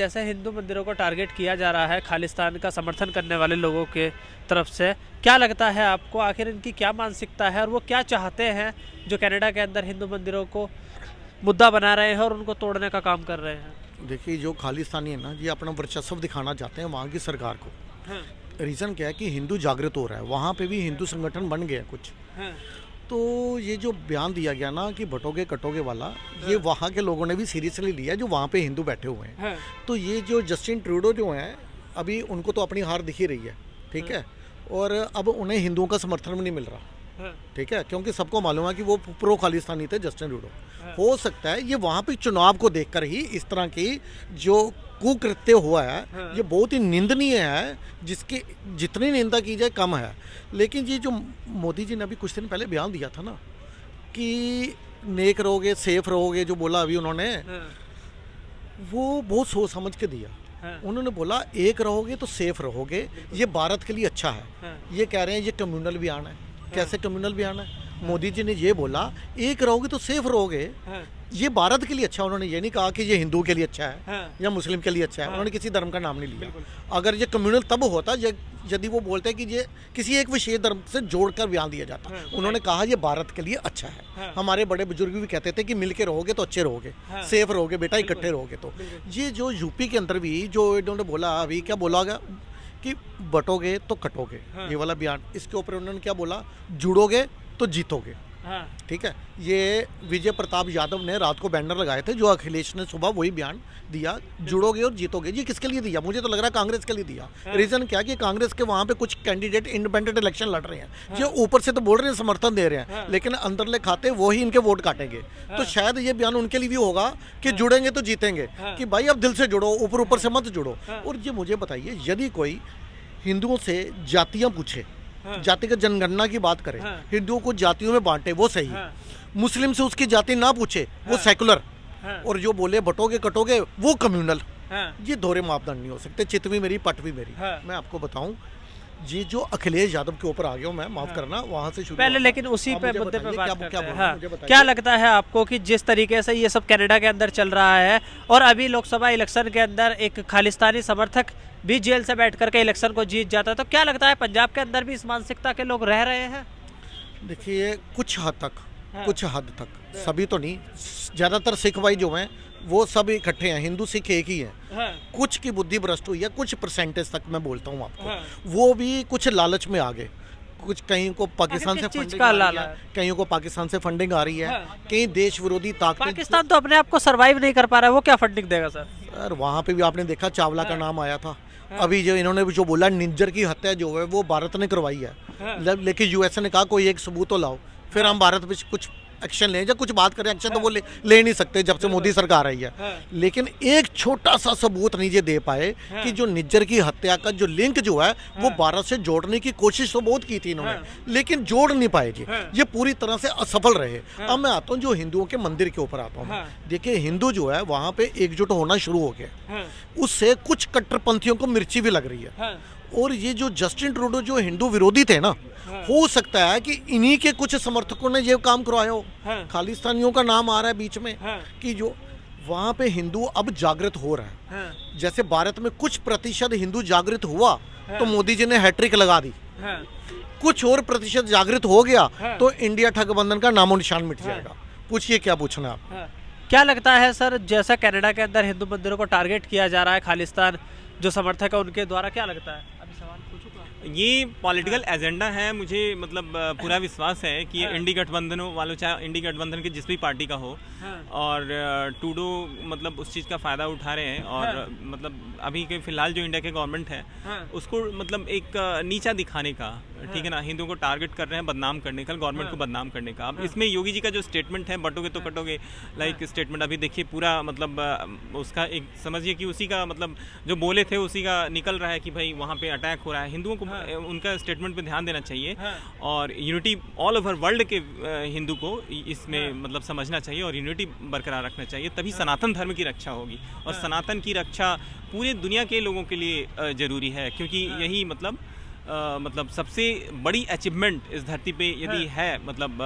जैसे हिंदू मंदिरों को टारगेट किया जा रहा है खालिस्तान का समर्थन करने वाले लोगों के तरफ से, क्या लगता है आपको आखिर इनकी क्या मानसिकता है और वो क्या चाहते हैं जो कनाडा के अंदर हिंदू मंदिरों को मुद्दा बना रहे हैं और उनको तोड़ने का काम कर रहे हैं? देखिए, जो खालिस्तानी है ना, ये अपना वर्चस्व दिखाना चाहते हैं वहाँ की सरकार को। हाँ, रीज़न क्या है कि हिंदू जागृत हो रहा है, वहाँ पे भी हिंदू संगठन बन गए हैं कुछ। हाँ, तो ये जो बयान दिया गया ना कि बटोगे कटोगे वाला, ये हाँ। वहाँ के लोगों ने भी सीरियसली लिया जो वहाँ पे हिंदू बैठे हुए हैं। हाँ, तो ये जो जस्टिन ट्रूडो जो हैं, अभी उनको तो अपनी हार दिख ही रही है, ठीक है। और अब उन्हें हिंदुओं का समर्थन भी नहीं मिल रहा, हाँ, ठीक है, क्योंकि सबको मालूम है कि वो प्रो खालिस्तानी थे जस्टिन ट्रूडो। हाँ। हो सकता है ये वहाँ पे चुनाव को देखकर ही इस तरह की जो कुकृत्य हुआ है, हाँ। ये बहुत ही निंदनीय है, जिसकी जितनी निंदा की जाए कम है। लेकिन ये जो मोदी जी ने अभी कुछ दिन पहले बयान दिया था ना कि नेक रहोगे सेफ रहोगे, जो बोला अभी उन्होंने, हाँ, वो बहुत सोच समझ के दिया। हाँ, उन्होंने बोला एक रहोगे तो सेफ रहोगे, ये भारत के लिए अच्छा है। हाँ, ये कह रहे हैं ये कम्युनल बयान है। कैसे कम्युनल बयान है? मोदी जी ने ये बोला एक रहोगे तो सेफ रहोगे, हाँ, ये भारत के लिए अच्छा है। उन्होंने ये नहीं कहा कि ये हिंदू के लिए अच्छा है हाँ, या मुस्लिम के लिए अच्छा है। हाँ। उन्होंने किसी धर्म का नाम नहीं लिया। बिल्कुल। अगर ये कम्युनल तब होता यदि वो बोलते कि ये किसी एक विशेष धर्म से जोड़कर बयान दिया जाता। हाँ। उन्होंने कहा ये भारत के लिए अच्छा है। हाँ। हमारे बड़े बुजुर्ग भी कहते थे कि मिल के रहोगे तो अच्छे रहोगे, हाँ। सेफ रहोगे बेटा, बिल्कुल। इकट्ठे रहोगे। तो बिल्कुल। ये जो यूपी के अंदर भी जो इन्होंने बोला, अभी क्या बोला गया कि बटोगे तो कटोगे, हाँ। ये वाला बयान, इसके ऊपर उन्होंने क्या बोला, जुड़ोगे तो जीतोगे, हाँ, ठीक है। ये विजय प्रताप यादव ने रात को बैनर लगाए थे, जो अखिलेश ने सुबह वही बयान दिया, जुड़ोगे और जीतोगे। ये किसके लिए दिया? मुझे तो लग रहा है कांग्रेस के लिए दिया। हाँ। रीजन क्या कि कांग्रेस के वहाँ पे कुछ कैंडिडेट इंडिपेंडेंट इलेक्शन लड़ रहे हैं, जो ऊपर से तो बोल रहे हैं समर्थन दे रहे हैं, हाँ। लेकिन अंदरले खाते वो ही इनके वोट काटेंगे। तो शायद ये बयान उनके लिए भी होगा कि जुड़ेंगे तो जीतेंगे, हाँ। कि भाई अब दिल से जुड़ो, ऊपर ऊपर से मत जुड़ो। हाँ। और ये मुझे बताइए, यदि कोई हिंदुओं से जातियाँ पूछे, हाँ। जातिगत जनगणना की बात करे, हाँ। हिंदुओं को जातियों में बांटे, वो सही। हाँ, मुस्लिम से उसकी जाति ना पूछे, वो हाँ। सेकुलर। हाँ, और जो बोले बटोगे कटोगे, वो कम्युनल। हाँ, ये दोहरे मापदंड नहीं हो सकते। चित भी मेरी पट भी मेरी। हाँ। मैं आपको बताऊं, ये जो अखिलेश यादव के ऊपर आ गया हूं मैं, माफ करना, वहां से शुरू पहले हुआ। लेकिन उसी आप पे मुझे मुद्दे पे बताइए, बात क्या करते क्या हैं। बोलना है, हाँ, मुझे बताइए। क्या लगता है आपको कि जिस तरीके से ये सब कनाडा के अंदर चल रहा है और अभी लोकसभा इलेक्शन के अंदर एक खालिस्तानी समर्थक भी जेल से बैठ करके इलेक्शन को जीत जाता है, तो क्या लगता है पंजाब के अंदर भी इस मानसिकता के लोग रह रहे हैं? देखिए, कुछ हद तक, हाँ। कुछ हद तक, सभी तो नहीं। ज्यादातर सिख भाई जो हैं वो सब इकट्ठे हैं, हिंदू सिख एक ही है। हाँ, कुछ की बुद्धि भ्रष्ट हुई है, कुछ परसेंटेज तक मैं बोलता हूँ आपको। हाँ। वो भी कुछ लालच में आ गए। कुछ कहीं को पाकिस्तान आखिर से किस चीज फंडिंग का आ रही लालच? है, कहीं को पाकिस्तान से फंडिंग आ रही है, हाँ। कहीं देश विरोधी ताकतें। पाकिस्तान तो अपने आप को सरवाइव नहीं कर पा रहा है, वो क्या फंडिंग देगा सर? सर, वहाँ पे भी आपने देखा चावला का हाँ। नाम आया था। हाँ। अभी जो इन्होंने जो बोला निज्जर की हत्या जो है वो भारत ने करवाई है। हाँ। लेकिन यूएसए ने कहा कोई एक सबूत तो लाओ, फिर हम भारत पे कुछ एक्शन लें। जब कुछ बात करें, एक्शन तो वो ले नहीं सकते जब से मोदी सरकार आई है। हाँ। लेकिन एक छोटा सा सबूत नहीं ये दे पाए हाँ। कि जो निज्जर की हत्या का जो लिंक जो है वो भारत से जोड़ने की कोशिश तो बहुत की थी इन्होंने, हाँ। लेकिन जोड़ नहीं पाए जी। हाँ। ये पूरी तरह से असफल रहे। हाँ। अब मैं आता हूँ जो हिंदुओं के मंदिर के ऊपर आता हूँ। हाँ। देखिए, हिंदू जो है वहाँ पे एकजुट होना शुरू हो गया। हाँ, उससे कुछ कट्टरपंथियों को मिर्ची भी लग रही है। हाँ, और ये जो जस्टिन ट्रूडो जो हिंदू विरोधी थे ना, हाँ। हो सकता है कि इन्हीं के कुछ समर्थकों ने ये काम करवाया हो। हाँ। खालिस्तानियों का नाम आ रहा है बीच में, हाँ। कि जो वहाँ पे हिंदू अब जागृत हो रहा है। हाँ, जैसे भारत में कुछ प्रतिशत हिंदू जागृत हुआ हाँ। तो मोदी जी ने हैट्रिक लगा दी। हाँ, कुछ और प्रतिशत जागृत हो गया हाँ। तो इंडिया ठगबंधन का नामो निशान मिट हाँ। जाएगा। पूछिए क्या पूछना है आप। हाँ। क्या लगता है सर, जैसा कनाडा के अंदर हिंदू मंदिरों को टारगेट किया जा रहा है खालिस्तान जो समर्थक है उनके द्वारा, क्या लगता है? अभी सवाल पूछूं का? ये पॉलिटिकल एजेंडा है। मुझे मतलब पूरा विश्वास है कि हाँ। इंडी गठबंधनों वालों, चाहे इंडी गठबंधन के जिस भी पार्टी का हो, हाँ। और टूडो मतलब उस चीज़ का फ़ायदा उठा रहे हैं। और हाँ। मतलब अभी के फिलहाल जो इंडिया के गवर्नमेंट है हाँ। उसको मतलब एक नीचा दिखाने का, ठीक है ना, हिंदुओं को टारगेट कर रहे हैं, बदनाम करने का, गवर्नमेंट हाँ। को बदनाम करने का। अब हाँ। इसमें योगी जी का जो स्टेटमेंट है, बटोगे तो कटोगे, लाइक स्टेटमेंट, अभी देखिए पूरा मतलब उसका एक समझिए कि उसी का मतलब जो बोले थे उसी का निकल रहा है कि भाई वहाँ पे अटैक हो रहा है। हिंदुओं को हाँ। उनका स्टेटमेंट पे ध्यान देना चाहिए। हाँ। और यूनिटी ऑल ओवर वर्ल्ड के हिंदू को इसमें हाँ। मतलब समझना चाहिए और यूनिटी बरकरार रखना चाहिए, तभी सनातन धर्म की रक्षा होगी। और सनातन की रक्षा पूरे दुनिया के लोगों के लिए ज़रूरी है, क्योंकि यही मतलब सबसे बड़ी अचीवमेंट इस धरती पे यदि है मतलब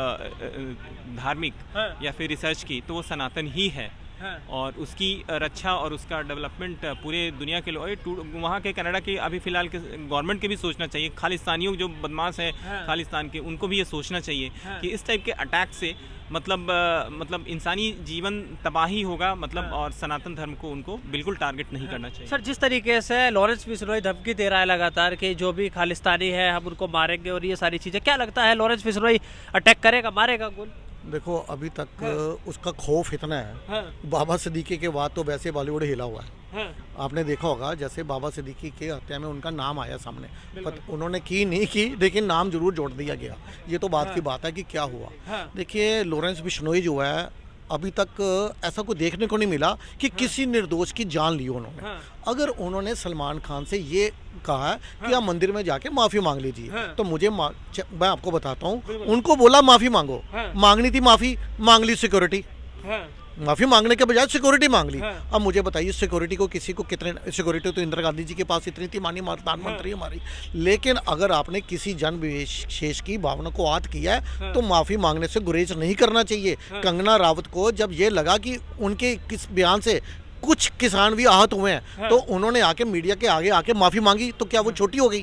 धार्मिक हाँ। या फिर रिसर्च की, तो वो सनातन ही है। हाँ। और उसकी रक्षा और उसका डेवलपमेंट पूरे दुनिया के लोग, वहाँ के कनाडा के अभी फ़िलहाल के गवर्नमेंट के भी सोचना चाहिए, खालिस्तानियों जो बदमाश हैं हाँ। खालिस्तान के, उनको भी ये सोचना चाहिए हाँ। कि इस टाइप के अटैक से मतलब इंसानी जीवन तबाही होगा, मतलब हाँ। और सनातन धर्म को उनको बिल्कुल टारगेट नहीं करना चाहिए। सर, जिस तरीके से लॉरेंस बिश्नोई धमकी दे रहा है लगातार कि जो भी खालिस्तानी है हम उनको मारेंगे और ये सारी चीज़ें, क्या लगता है लॉरेंस बिश्नोई अटैक करेगा, मारेगा गोल? देखो अभी तक हाँ। उसका खौफ इतना है, हाँ, बाबा सिद्दीकी के बाद तो वैसे बॉलीवुड हिला हुआ है। हाँ, आपने देखा होगा जैसे बाबा सिद्दीकी के हत्या में उनका नाम आया सामने, बिल्कुल। पर उन्होंने की नहीं की, लेकिन नाम जरूर जोड़ दिया गया। ये तो बात की बात है कि क्या हुआ। हाँ। देखिए लॉरेंस बिश्नोई जो है, अभी तक ऐसा कोई देखने को नहीं मिला कि किसी निर्दोष की जान ली उन्होंने। हाँ। अगर उन्होंने सलमान खान से ये कहा है कि आप मंदिर में जाके माफ़ी मांग लीजिए, हाँ। तो मैं आपको बताता हूँ, बिल्कुल। उनको बोला माफ़ी मांगो, हाँ। मांगनी थी माफ़ी, मांग ली सिक्योरिटी, हाँ, माफी मांगने के बजाय सिक्योरिटी मांग ली। हाँ। अब मुझे बताइए सिक्योरिटी को किसी को कितने, सिक्योरिटी तो इंदिरा गांधी जी के पास इतनी थी, माननीय प्रधानमंत्री हमारी, लेकिन अगर आपने किसी जन विशेष की भावना को आहत किया है तो माफी मांगने से गुरेज नहीं करना चाहिए। कंगना रावत को जब ये लगा कि उनके किस बयान से कुछ किसान भी आहत हुए हैं तो उन्होंने आके मीडिया के आगे आके माफी मांगी, तो क्या वो छोटी हो गई?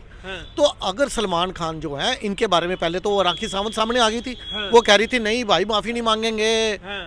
तो अगर सलमान खान जो है, इनके बारे में पहले तो वो राखी सावंत सामने आ गई थी, वो कह रही थी नहीं भाई माफी नहीं मांगेंगे,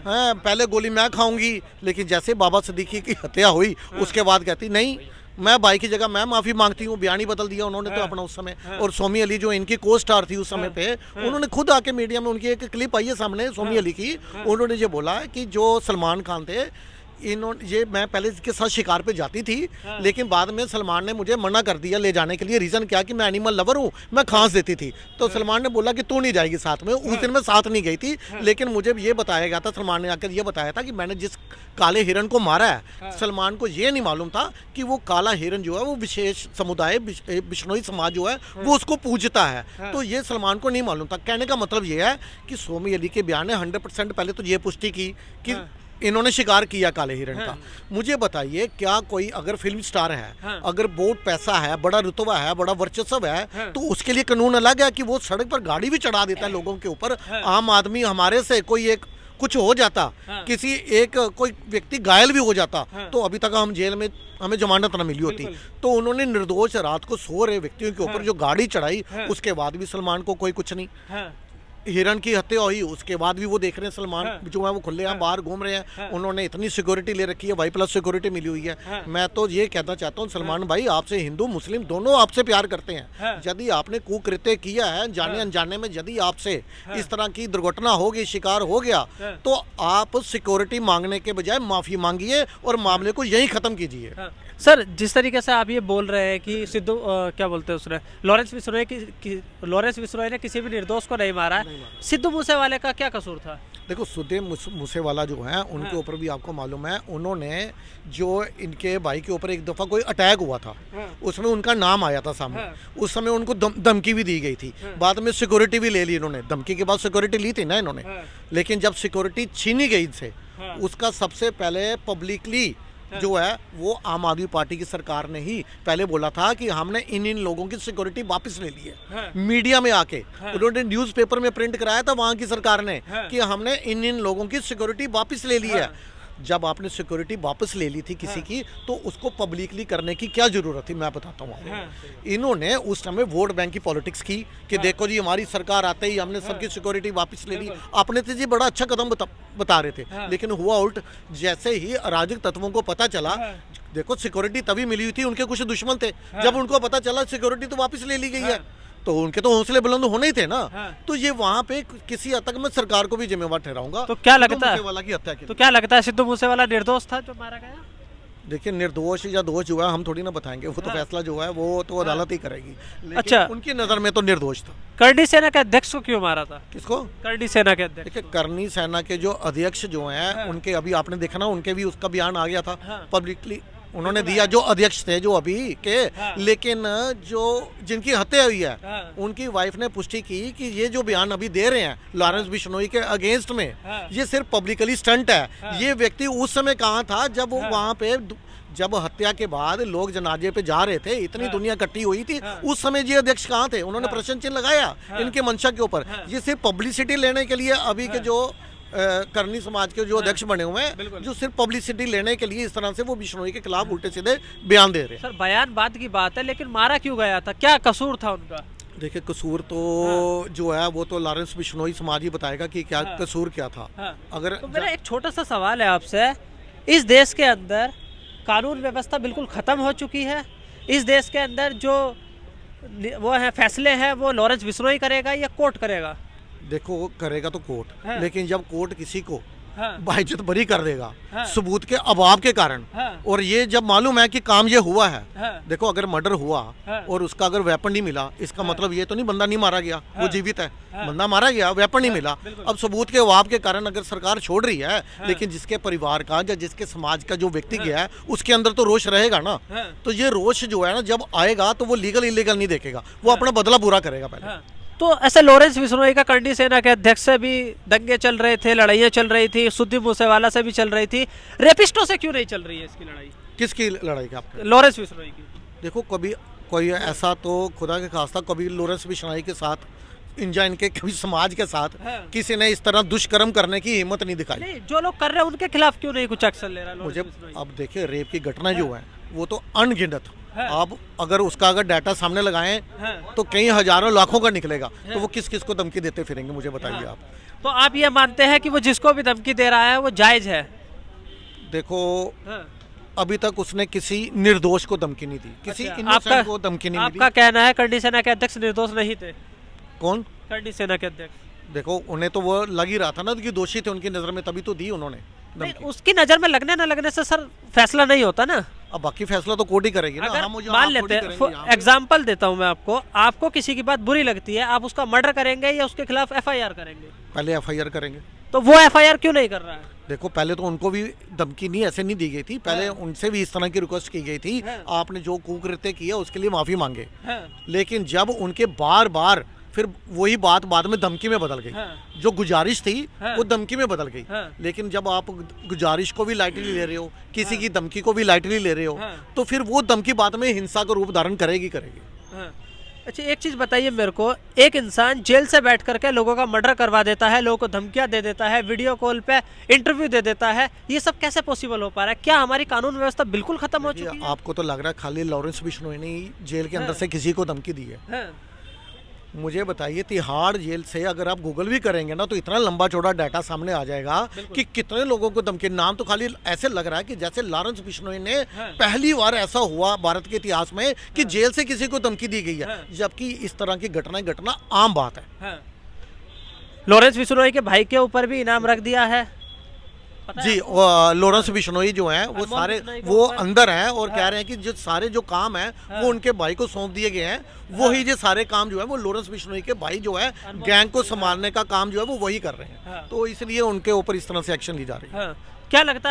हैं पहले गोली मैं खाऊंगी, लेकिन जैसे बाबा सिद्दीकी की हत्या हुई उसके बाद कहती नहीं, मैं भाई की जगह मैं माफी मांगती हूँ। बयान ही बदल दिया उन्होंने तो अपना उस समय। और सोमी अली जो इनकी को स्टार थी उस समय पे, उन्होंने खुद आके मीडिया में, उनकी एक क्लिप आई है सामने सोमी अली की, उन्होंने ये बोला कि जो सलमान खान थे इन्होंने, ये मैं पहले इसके साथ शिकार पे जाती थी लेकिन बाद में सलमान ने मुझे मना कर दिया ले जाने के लिए। रीज़न क्या कि मैं एनिमल लवर हूँ, मैं खांस देती थी, तो सलमान ने बोला कि तू नहीं जाएगी साथ में। उस दिन मैं साथ नहीं गई थी, लेकिन मुझे ये बताया गया था, सलमान ने आकर ये बताया था कि मैंने जिस काले हिरन को मारा है, सलमान को ये नहीं मालूम था कि वो काला हिरन जो है वो विशेष समुदाय बिश्नोई समाज जो है वो उसको पूजता है, तो ये सलमान को नहीं मालूम था। कहने का मतलब ये है कि सोमी अली के बयान ने 100% पहले तो ये पुष्टि की कि इन्होंने शिकार किया काले हिरण का। मुझे बताइए क्या कोई अगर फिल्म स्टार है, अगर बहुत पैसा है, बड़ा रुतबा है, बड़ा वर्चस्व है, तो उसके लिए कानून अलग है कि वो सड़क पर गाड़ी भी चढ़ा देता है लोगों के ऊपर। आम आदमी हमारे से कोई एक कुछ हो जाता, किसी एक कोई व्यक्ति घायल भी हो जाता, तो अभी तक हम जेल में, हमें जमानत न मिली होती। तो उन्होंने निर्दोष रात को सो रहे व्यक्तियों के ऊपर जो गाड़ी चढ़ाई, उसके बाद भी सलमान को कोई कुछ नहीं। हिरन की हत्या हुई उसके बाद भी वो देख रहे हैं सलमान जो है वो खुले बाहर घूम रहे हैं। उन्होंने इतनी सिक्योरिटी ले रखी है, Y+ सिक्योरिटी मिली हुई है। मैं तो ये कहना चाहता हूँ सलमान भाई, आपसे हिंदू मुस्लिम दोनों आपसे प्यार करते हैं। यदि आपने कुकृत्य किया है जाने अनजाने में, यदि आपसे इस तरह की दुर्घटना होगी, शिकार हो गया, तो आप सिक्योरिटी मांगने के बजाय माफी मांगिए और मामले को यहीं खत्म कीजिए। सर, जिस तरीके से आप ये बोल रहे हैं कि सिद्धू क्या बोलते हैं उसने, लॉरेंस बिश्नोई ने किसी भी निर्दोष को नहीं मारा है, सिद्धू मूसेवाले का क्या कसूर था? देखो सिद्धू मूसेवाला जो है उनके ऊपर भी आपको मालूम है, उन्होंने जो इनके भाई के ऊपर एक दफ़ा कोई अटैक हुआ था, उसमें उनका नाम आया था सामने। उस समय उनको धमकी भी दी गई थी, बाद में सिक्योरिटी भी ले ली इन्होंने। धमकी के बाद सिक्योरिटी ली थी ना इन्होंने, लेकिन जब सिक्योरिटी छीनी गई इनसे, उसका सबसे पहले पब्लिकली जो है वो आम आदमी पार्टी की सरकार ने ही पहले बोला था कि हमने इन लोगों की सिक्योरिटी वापस ले ली है। मीडिया में आके उन्होंने न्यूज़पेपर में प्रिंट कराया था वहां की सरकार ने कि हमने इन लोगों की सिक्योरिटी वापस ले ली है। जब आपने सिक्योरिटी वापस ले ली थी किसी की, तो उसको पब्लिकली करने की क्या जरूरत थी, मैं बताता हूँ आपको। इन्होंने उस समय वोट बैंक की पॉलिटिक्स की कि देखो जी हमारी सरकार आते ही हमने सबकी सिक्योरिटी वापस ले ली। अपने थे जी बड़ा अच्छा कदम बता रहे थे, लेकिन हुआ उल्ट। जैसे ही अराजक तत्वों को पता चला, देखो सिक्योरिटी तभी मिली हुई थी, उनके कुछ दुश्मन थे, जब उनको पता चला सिक्योरिटी तो वापस ले ली गई है, तो उनके तो हौसले बुलंद होने ही थे ना। तो ये वहाँ पे किसी हद तक मैं सरकार को भी जिम्मेवार ठहराऊंगा। तो क्या लगता है मूसेवाला की हत्या के, तो क्या लगता है सिद्धू मूसेवाला निर्दोष था जो मारा गया? देखिए निर्दोष या दोष जो है हम थोड़ी ना बताएंगे, वो तो फैसला जो है वो तो अदालत ही करेगी। लेकिन अच्छा, उनकी नज़र में तो निर्दोष था। करनी सेना के अध्यक्ष को क्यों मारा था? किसको? करनी सेना के अध्यक्ष। देखिए करनी सेना के जो अध्यक्ष जो हैं उनके अभी आपने देखा ना, उनके भी उसका बयान आ गया था पब्लिकली, उन्होंने दिया, जो अध्यक्ष थे जो अभी के। लेकिन जो जिनकी हत्या हुई है उनकी वाइफ ने पुष्टि की कि ये जो बयान अभी दे रहे हैं लॉरेंस बिश्नोई के अगेंस्ट में, ये सिर्फ पब्लिकली स्टंट है। ये व्यक्ति उस समय कहाँ था जब वो वहाँ पे, जब हत्या के बाद लोग जनाजे पे जा रहे थे, इतनी दुनिया इकट्ठी हुई थी, उस समय जी अध्यक्ष कहाँ थे? उन्होंने प्रश्न चिन्ह लगाया इनके मंशा के ऊपर। ये सिर्फ पब्लिसिटी लेने के लिए अभी के जो करनी समाज के जो अध्यक्ष बने हुए हैं, बिल्कुल। जो सिर्फ पब्लिसिटी लेने के लिए इस तरह से वो बिश्नोई के खिलाफ उल्टे सीधे बयान दे रहे हैं। सर बयान बात की बात है, लेकिन मारा क्यों गया था, क्या कसूर था उनका? देखिए कसूर तो जो है वो तो लॉरेंस बिश्नोई समाज ही बताएगा कि क्या कसूर क्या था। अगर तो मेरा एक छोटा सा सवाल है आपसे, इस देश के अंदर कानून व्यवस्था बिल्कुल ख़त्म हो चुकी है, इस देश के अंदर जो वो है फैसले हैं वो लॉरेंस बिश्नोई करेगा या कोर्ट करेगा? देखो करेगा तो कोर्ट, हाँ। लेकिन जब कोर्ट किसी को हाँ। बाइज्जत बरी कर देगा हाँ। सबूत के अभाव के कारण, हाँ। और ये जब मालूम है कि काम ये हुआ है, हाँ। देखो अगर मर्डर हुआ हाँ। और उसका अगर वेपन नहीं मिला, इसका मतलब ये तो नहीं बंदा नहीं मारा गया, वो जीवित है, हाँ। बंदा मारा गया, वेपन नहीं मिला। बिल्कुल। अब सबूत के अभाव के कारण अगर सरकार छोड़ रही है, लेकिन जिसके परिवार का या जिसके समाज का जो व्यक्ति गया है उसके अंदर तो रोष रहेगा ना। हाँ। तो ये रोष जो है ना जब आएगा तो वो लीगल इलीगल नहीं देखेगा, वो अपना बदला पूरा करेगा पहले। हाँ। तो ऐसे लॉरेंस बिश्नोई का करनी सेना के अध्यक्ष से भी दंगे चल रहे थे, लड़ाइयाँ चल रही थी, सुदीप मूसेवाला से भी चल रही थी, रेपिस्टों से क्यों नहीं चल रही है इसकी लड़ाई, किसकी लड़ाई का आपका? लॉरेंस बिश्नोई की? देखो कभी कोई ऐसा तो खुदा के खास्ता कभी लॉरेंस बिश्नोई के साथ इंजा इनके कभी समाज के साथ हाँ। किसी ने इस तरह दुष्कर्म करने की हिम्मत नहीं दिखाई। नहीं, जो लोग कर रहे हैं उनके खिलाफ क्यों नहीं कुछ एक्शन ले रहा मुझे लॉरेंस बिश्नोई? अब देखिए रेप की घटना जो है वो तो अनगिनत, हाँ। आप अगर उसका अगर डाटा सामने लगाएं हाँ। तो कई हजारों लाखों का निकलेगा, तो वो किस किस को धमकी देते फिरेंगे मुझे बताइए आप। तो आप ये मानते हैं कि वो जिसको भी धमकी दे रहा है वो जायज है? देखो हाँ। अभी तक उसने किसी निर्दोष को धमकी नहीं दी, किसी अच्छा, इनोसेंट को धमकी नहीं आपका मिली। कहना है करनी सेना के अध्यक्ष निर्दोष नहीं थे? कौन? करनी सेना के अध्यक्ष। देखो उन्हें तो वो लग ही रहा था ना कि दोषी थे उनकी नजर में, तभी तो दी उन्होंने नहीं, धमकी। उसकी नजर में लगने न लगने से सर फैसला नहीं होता ना। अब बाकी फैसला तो कोर्ट ही करेगी ना। अगर हम मुझे मान आप लेते थोड़ी हैं, करेंगे यहाँ पे। एग्जाम्पल देता हूं मैं आपको, आपको किसी की बात बुरी लगती है, आप उसका मर्डर करेंगे या उसके खिलाफ एफआईआर करेंगे? पहले एफआईआर करेंगे। तो वो एफआईआर क्यों नहीं कर रहा है? देखो पहले तो उनको भी धमकी नहीं ऐसे नहीं दी गई थी, पहले उनसे भी इस तरह की रिक्वेस्ट की गई थी, हाँ। आपने जो कुकृत्य किया उसके लिए माफी मांगे। हाँ। लेकिन जब उनके बार बार फिर वही बात बाद में धमकी में बदल गई, हाँ। जो गुजारिश थी हाँ। वो धमकी में बदल गई। हाँ। लेकिन जब आप गुजारिश को भी लाइटली ले रहे हो, किसी की धमकी को भी लाइटली ले रहे हो, हाँ। तो फिर वो धमकी बाद में हिंसा का रूप धारण करेगी। हाँ। अच्छा एक चीज़ बताइए मेरे को, एक इंसान जेल से बैठ करके लोगों का मर्डर करवा देता है, लोगों को धमकियां दे देता है, वीडियो कॉल पे इंटरव्यू दे देता है, ये सब कैसे पॉसिबल हो पा रहा है? क्या हमारी कानून व्यवस्था बिल्कुल खत्म हो चुकी है? आपको तो लग रहा है खाली लॉरेंस बिश्नोई ने ही जेल के अंदर हाँ। से किसी को धमकी दी है? हाँ। मुझे बताइए तिहाड़ जेल से अगर आप गूगल भी करेंगे ना तो इतना लंबा चौड़ा डाटा सामने आ जाएगा कि कितने लोगों को धमकी। नाम तो खाली ऐसे लग रहा है कि जैसे लॉरेंस बिश्नोई ने हाँ। पहली बार ऐसा हुआ भारत के इतिहास में कि जेल से किसी को धमकी दी गई है, हाँ। जबकि इस तरह की घटनाएं घटना आम बात है। हाँ। लॉरेंस बिश्नोई के भाई के ऊपर भी इनाम रख दिया है, पता है जी आपको? लॉरेंस बिश्नोई जो हैं वो अनमोल सारे बिश्नोई के वो ऊपर- अंदर हैं और हाँ। कह रहे हैं कि जो सारे जो काम है हाँ। वो उनके भाई को सौंप दिए गए हैं, वही जो सारे काम जो है वो लॉरेंस बिश्नोई के भाई जो है अनमोल गैंग को बिश्नोई, संभालने का काम जो है वो वही कर रहे हैं। हाँ। तो इसलिए उनके ऊपर इस तरह से एक्शन ली जा रही है। हाँ। क्या लगता है